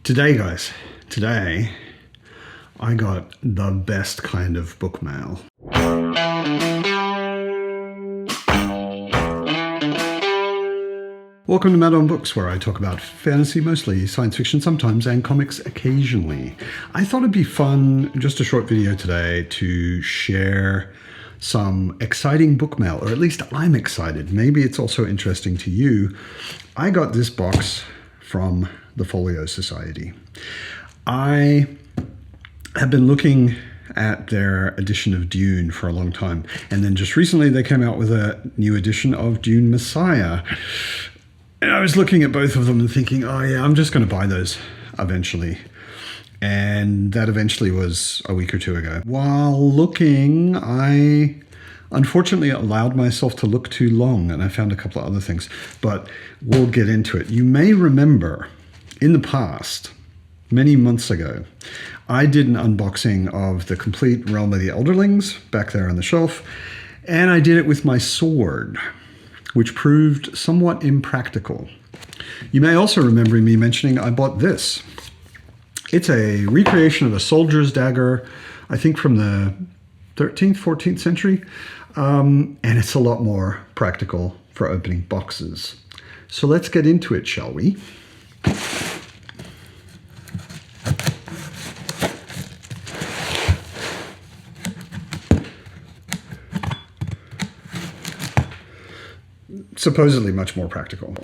Today, guys, I got the best kind of book mail. Welcome to Mad on Books, where I talk about fantasy mostly, science fiction sometimes, and comics occasionally. I thought it'd be fun, just a short video today, to share some exciting book mail, or at least I'm excited. Maybe it's also interesting to you. I got this box from the Folio Society. I have been looking at their edition of Dune for a long time, and then just recently they came out with a new edition of Dune Messiah. And I was looking at both of them and thinking, oh yeah, I'm just going to buy those eventually. And that eventually was a week or two ago. While looking, I unfortunately allowed myself to look too long, and I found a couple of other things, but we'll get into it. You may remember in the past, many months ago, I did an unboxing of the complete Realm of the Elderlings back there on the shelf, and I did it with my sword, which proved somewhat impractical. You may also remember me mentioning I bought this. It's a recreation of a soldier's dagger, I think from the 13th, 14th century, and it's a lot more practical for opening boxes. So let's get into it, shall we? Supposedly much more practical.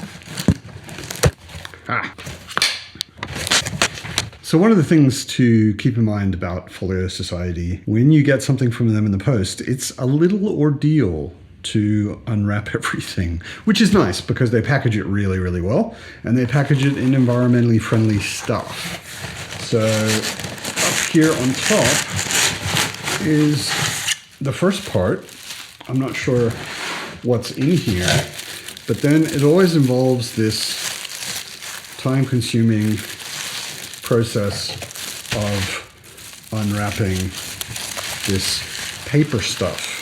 So one of the things to keep in mind about Folio Society, when you get something from them in the post, it's a little ordeal to unwrap everything, which is nice because they package it really, really well, and they package it in environmentally friendly stuff. So up here on top is the first part. I'm not sure what's in here, but then it always involves this time-consuming process of unwrapping this paper stuff.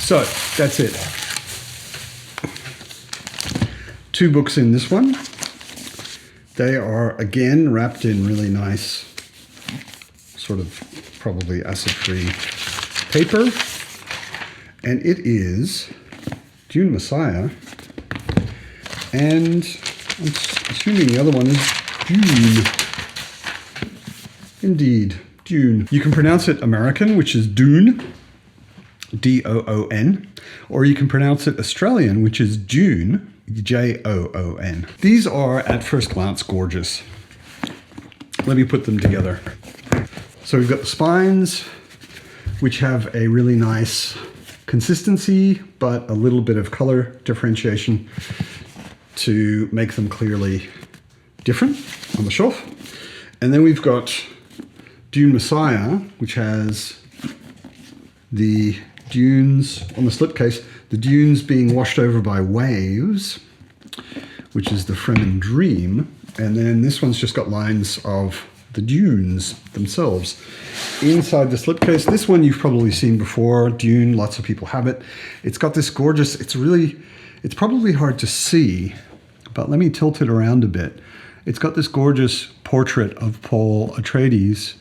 So that's it. 2 books in this one. They are again wrapped in really nice, sort of probably acid-free paper, and it is Dune Messiah, and I'm assuming the other one is Dune. Indeed, Dune. You can pronounce it American, which is Dune, D-O-O-N, or you can pronounce it Australian, which is June, J-O-O-N. These are, at first glance, gorgeous. Let me put them together. So we've got the spines, which have a really nice consistency, but a little bit of color differentiation to make them clearly different on the shelf. And then we've got Dune Messiah, which has the dunes on the slipcase, the dunes being washed over by waves, which is the Fremen Dream. And then this one's just got lines of the dunes themselves. Inside the slipcase, this one you've probably seen before, Dune, lots of people have it. It's got this gorgeous, it's probably hard to see, but let me tilt it around a bit. It's got this gorgeous portrait of Paul Atreides,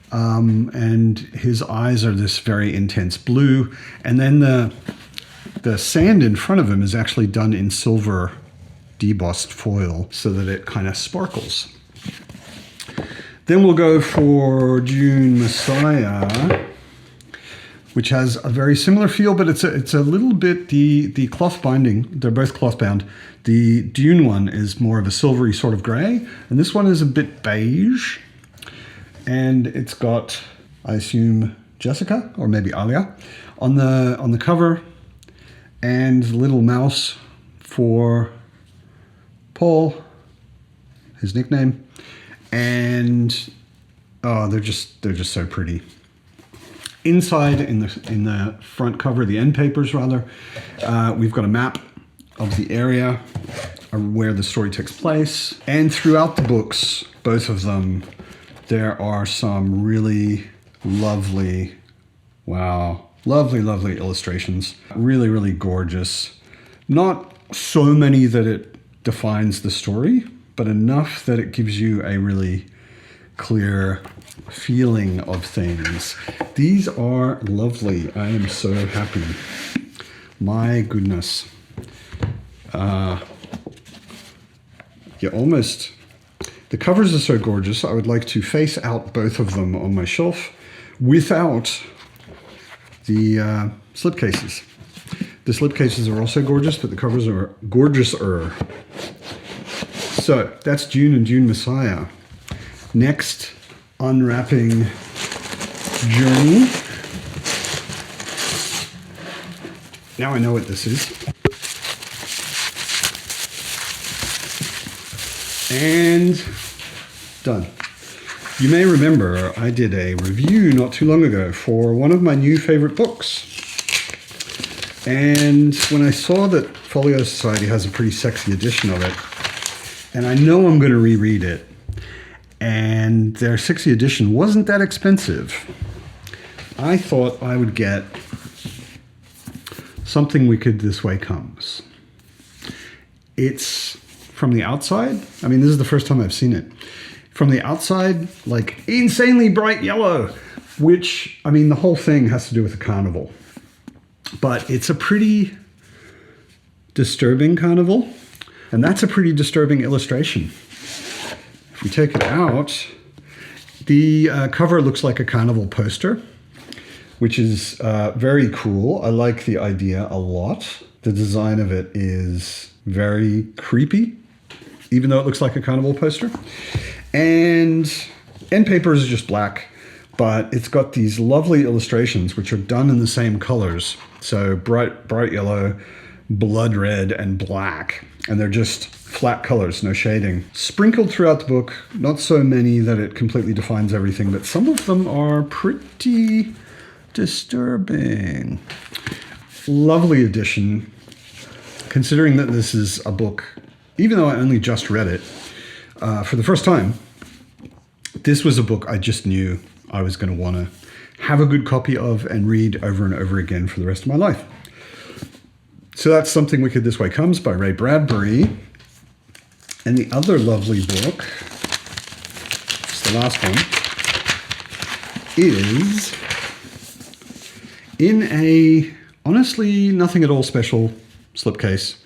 and his eyes are this very intense blue, and then the sand in front of him is actually done in silver debossed foil so that it kind of sparkles. Then we'll go for Dune Messiah, which has a very similar feel, but it's a little bit, the cloth binding, they're both cloth bound. The Dune one is more of a silvery sort of gray, and this one is a bit beige. And it's got, I assume, Jessica, or maybe Alia, on the cover, and the little mouse for Paul, his nickname. And oh, they're just so pretty. Inside, in the front cover, the end papers rather, we've got a map of the area where the story takes place. And throughout the books, both of them, there are some really lovely, wow, lovely illustrations. Really, really gorgeous. Not so many that it defines the story, but enough that it gives you a really clear feeling of things. These are lovely. I am so happy. My goodness. The covers are so gorgeous. I would like to face out both of them on my shelf without the slipcases. The slipcases are also gorgeous, but the covers are gorgeouser. So that's June and June Messiah. Next, unwrapping journey. Now I know what this is. And done. You may remember I did a review not too long ago for one of my new favorite books. And when I saw that Folio Society has a pretty sexy edition of it, and I know I'm going to reread it, and their sexy edition wasn't that expensive, I thought I would get Something Wicked This Way Comes. It's from the outside, I mean, this is the first time I've seen it. From the outside, like insanely bright yellow, which, I mean, the whole thing has to do with the carnival. But it's a pretty disturbing carnival, and that's a pretty disturbing illustration. If we take it out, the cover looks like a carnival poster, which is very cool. I like the idea a lot. The design of it is very creepy, even though it looks like a carnival poster. And end paper is just black, but it's got these lovely illustrations which are done in the same colors. So bright yellow, blood red, and black. And they're just flat colors, no shading. Sprinkled throughout the book, not so many that it completely defines everything, but some of them are pretty disturbing. Lovely edition, considering that this is a book, even though I only just read it for the first time, this was a book I just knew I was going to want to have a good copy of and read over and over again for the rest of my life. So that's Something Wicked This Way Comes by Ray Bradbury. And the other lovely book, it's the last one, is in a, honestly, nothing at all special slipcase,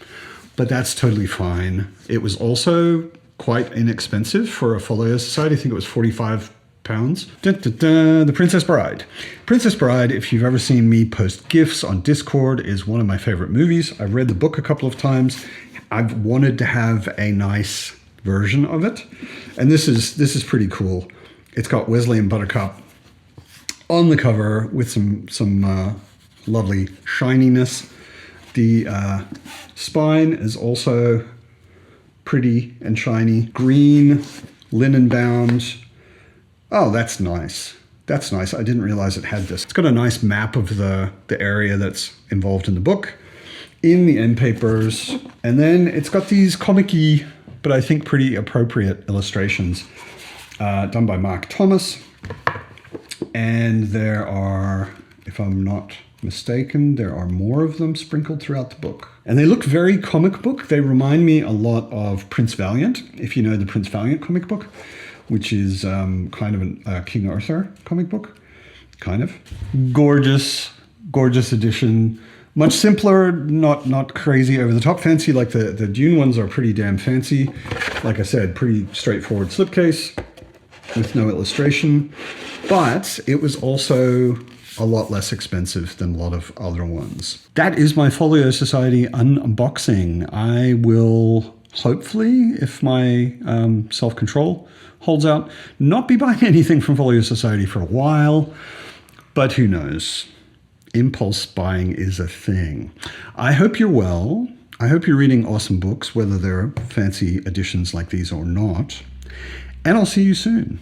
but that's totally fine. It was also quite inexpensive for a Folio Society. I think it was £45. Dun, dun, dun, The Princess Bride. Princess Bride, if you've ever seen me post GIFs on Discord, is one of my favorite movies. I've read the book a couple of times. I've wanted to have a nice version of it. And this is pretty cool. It's got Wesley and Buttercup on the cover with some lovely shininess. The spine is also pretty and shiny. Green, linen bound. Oh, that's nice. That's nice. I didn't realize it had this. It's got a nice map of the area that's involved in the book in the end papers. And then it's got these comic-y, but I think pretty appropriate illustrations done by Mark Thomas. And there are, if I'm not mistaken, there are more of them sprinkled throughout the book. And they look very comic book. They remind me a lot of Prince Valiant, if you know the Prince Valiant comic book, which is kind of a King Arthur comic book, kind of. Gorgeous, gorgeous edition. Much simpler, not crazy over the top fancy. Like the Dune ones are pretty damn fancy. Like I said, pretty straightforward slipcase with no illustration. But it was also a lot less expensive than a lot of other ones. That is my Folio Society unboxing. I will hopefully, if my self-control holds out, not be buying anything from Folio Society for a while, but who knows? Impulse buying is a thing. I hope you're well. I hope you're reading awesome books, whether they're fancy editions like these or not. And I'll see you soon.